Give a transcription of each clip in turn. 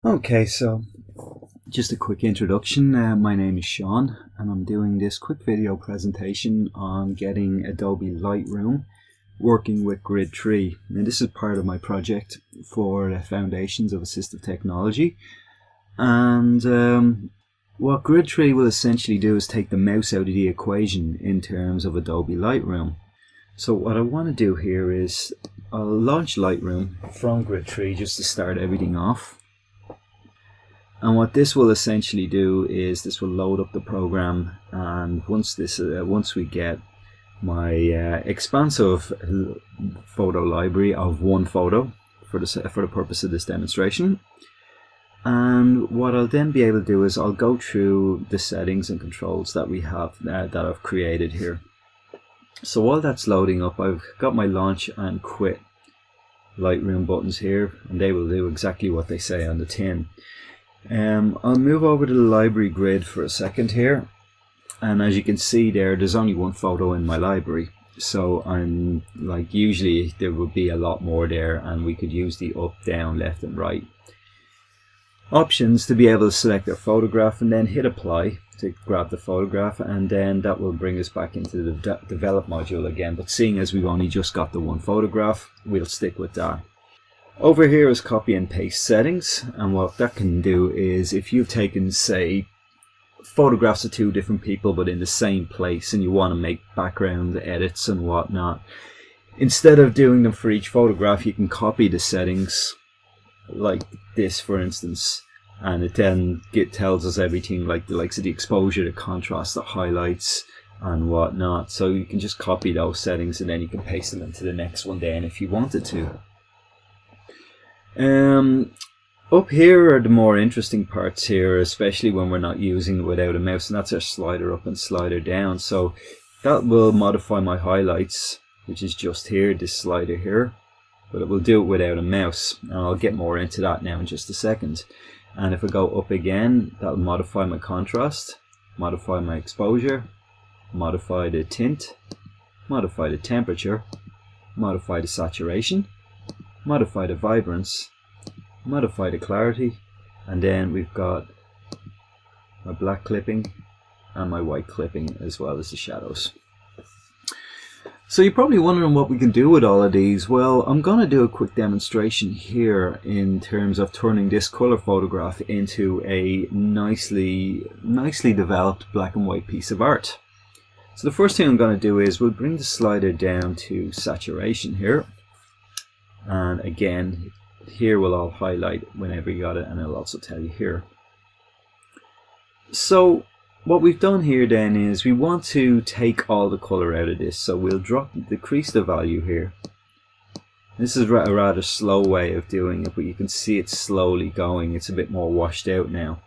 Okay, so just a quick introduction. My name is Shaun and I'm doing this quick video presentation on getting Adobe Lightroom working with Grid Tree. Now this is part of my project for the foundations of assistive technology, and what Grid Tree will essentially do is take the mouse out of the equation in terms of Adobe Lightroom. So what I want to do here is I'll launch Lightroom from Grid Tree just to start everything off. And what this will essentially do is this will load up the program, and once we get my expansive photo library of one photo for the purpose of this demonstration, and what I'll then be able to do is I'll go through the settings and controls that we have that I've created here. So while that's loading up, I've got my launch and quit Lightroom buttons here, and they will do exactly what they say on the tin. I'll move over to the library grid for a second here, and as you can see there's only one photo in my library, so I'm like, usually there would be a lot more there, and we could use the up, down, left and right options to be able to select a photograph and then hit apply to grab the photograph, and then that will bring us back into the develop module again. But seeing as we've only just got the one photograph, we'll stick with that. Over here is copy and paste settings, and what that can do is if you've taken, say, photographs of two different people but in the same place and you want to make background edits and whatnot, instead of doing them for each photograph, you can copy the settings like this, for instance, and it then tells us everything like the likes of the exposure, the contrast, the highlights and whatnot. So you can just copy those settings and then you can paste them into the next one then if you wanted to. Up here are the more interesting parts here, especially when we're not using it without a mouse, and that's our slider up and slider down. So that will modify my highlights, which is just here, this slider here, but it will do it without a mouse, and I'll get more into that now in just a second. And if I go up again, that'll modify my contrast, modify my exposure, modify the tint, modify the temperature, modify the saturation, modify the vibrance, modify the clarity, and then we've got my black clipping and my white clipping as well as the shadows. So you're probably wondering what we can do with all of these. Well, I'm going to do a quick demonstration here in terms of turning this color photograph into a nicely developed black and white piece of art. So the first thing I'm going to do is we'll bring the slider down to saturation here. And again, here will all highlight whenever you got it, and it'll also tell you here. So what we've done here then is we want to take all the color out of this, so we'll decrease the value here. This is a rather slow way of doing it, but you can see it's slowly going. It's a bit more washed out now.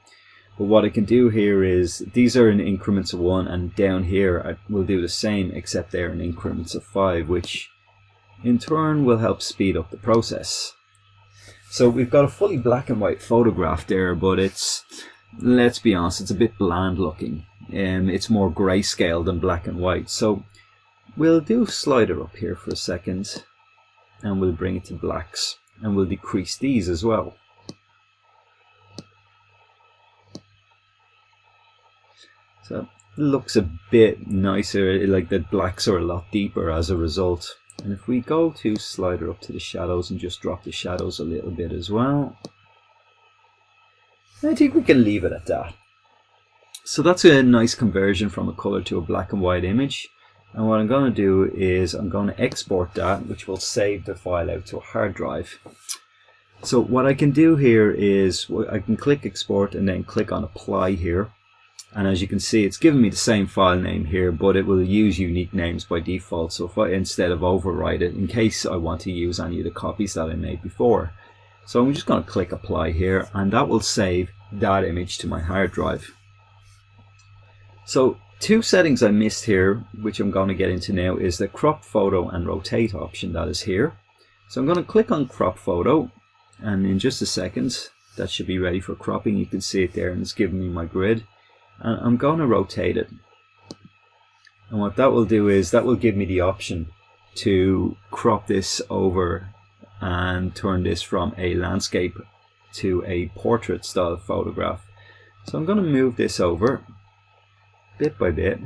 But what I can do here is, these are in increments of 1, and down here I will do the same, except they're in increments of 5, which in turn will help speed up the process. So we've got a fully black and white photograph there, but it's, let's be honest, it's a bit bland looking. It's more grayscale than black and white. So we'll do a slider up here for a second, and we'll bring it to blacks, and we'll decrease these as well. So it looks a bit nicer, like the blacks are a lot deeper as a result. And if we go to slider up to the shadows and just drop the shadows a little bit as well, I think we can leave it at that. So that's a nice conversion from a color to a black and white image. And what I'm going to do is I'm going to export that, which will save the file out to a hard drive. So what I can do here is I can click export and then click on apply here. And as you can see, it's giving me the same file name here, but it will use unique names by default. So if I, instead of overwrite it, in case I want to use any of the copies that I made before. So I'm just going to click apply here, and that will save that image to my hard drive. So two settings I missed here, which I'm going to get into now, is the crop photo and rotate option that is here. So I'm going to click on crop photo, and in just a second, that should be ready for cropping. You can see it there, and it's giving me my grid. And I'm going to rotate it, and what that will do is that will give me the option to crop this over and turn this from a landscape to a portrait style photograph. So I'm going to move this over bit by bit.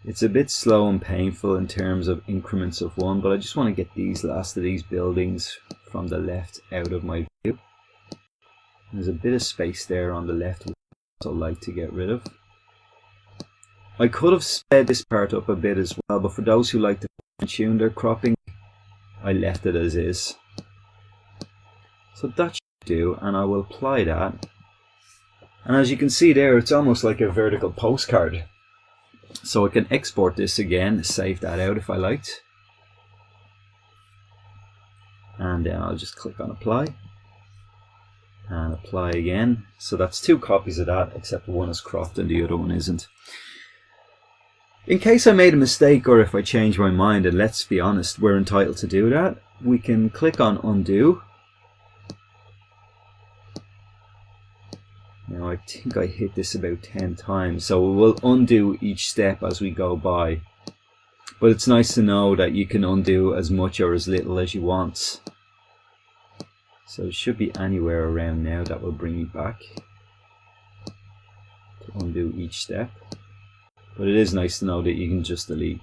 It's a bit slow and painful in terms of increments of one, but I just want to get these last of these buildings from the left out of my view. There's a bit of space there on the left which I'd also like to get rid of. I could have sped this part up a bit as well, but for those who like to fine-tune their cropping, I left it as is. So that should do, and I will apply that. And as you can see there, it's almost like a vertical postcard. So I can export this again, save that out if I liked. And then I'll just click on apply. And apply again. So that's 2 copies of that, except one is cropped and the other one isn't. In case I made a mistake or if I change my mind, and let's be honest, we're entitled to do that, we can click on undo. Now I think I hit this about 10 times, so we'll undo each step as we go by. But it's nice to know that you can undo as much or as little as you want. So it should be anywhere around now that will bring me back to undo each step. But it is nice to know that you can just delete.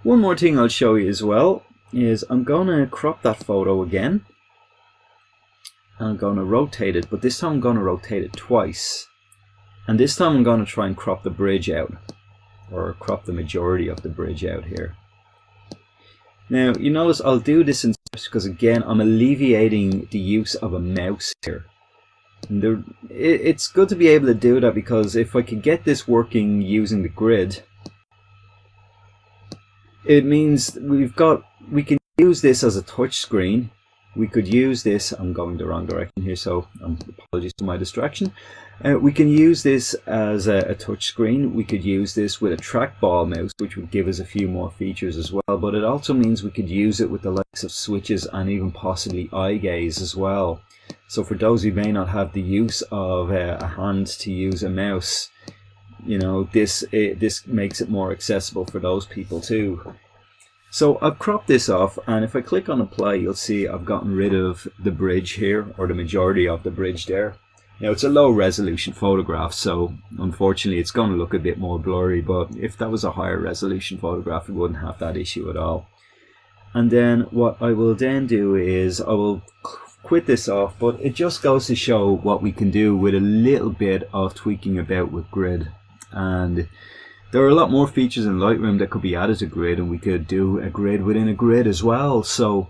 One more thing I'll show you as well is I'm going to crop that photo again. I'm going to rotate it, but this time I'm going to rotate it twice. And this time I'm going to try and crop the bridge out, or crop the majority of the bridge out here. Now you notice I'll do this in steps because again I'm alleviating the use of a mouse here. And it's good to be able to do that, because if I could get this working using the grid, it means we can use this as a touch screen. We could use this, I'm going the wrong direction here, so apologies for my distraction. We can use this as a touch screen. We could use this with a trackball mouse, which would give us a few more features as well, but it also means we could use it with the likes of switches and even possibly Eyegaze as well. So for those who may not have the use of a hand to use a mouse, you know, this makes it more accessible for those people too. So I've cropped this off, and if I click on apply, you'll see I've gotten rid of the bridge here, or the majority of the bridge there. Now it's a low resolution photograph, so unfortunately it's going to look a bit more blurry, but if that was a higher resolution photograph, it wouldn't have that issue at all. And then what I will then do is I will quit this off, but it just goes to show what we can do with a little bit of tweaking about with grid. And there are a lot more features in Lightroom that could be added to grid, and we could do a grid within a grid as well. So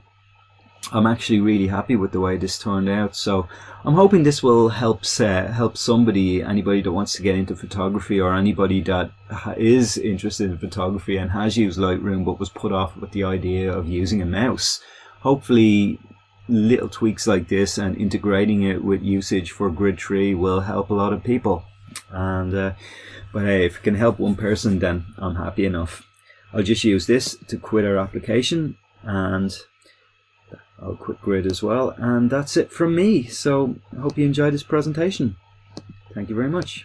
I'm actually really happy with the way this turned out. So I'm hoping this will help somebody, anybody that wants to get into photography, or anybody that is interested in photography and has used Lightroom but was put off with the idea of using a mouse. Hopefully little tweaks like this and integrating it with usage for Grid Tree will help a lot of people. And but hey, if it can help one person, then I'm happy enough. I'll just use this to quit our application, and I'll quit grid as well, and that's it from me. So I hope you enjoyed this presentation. Thank you very much.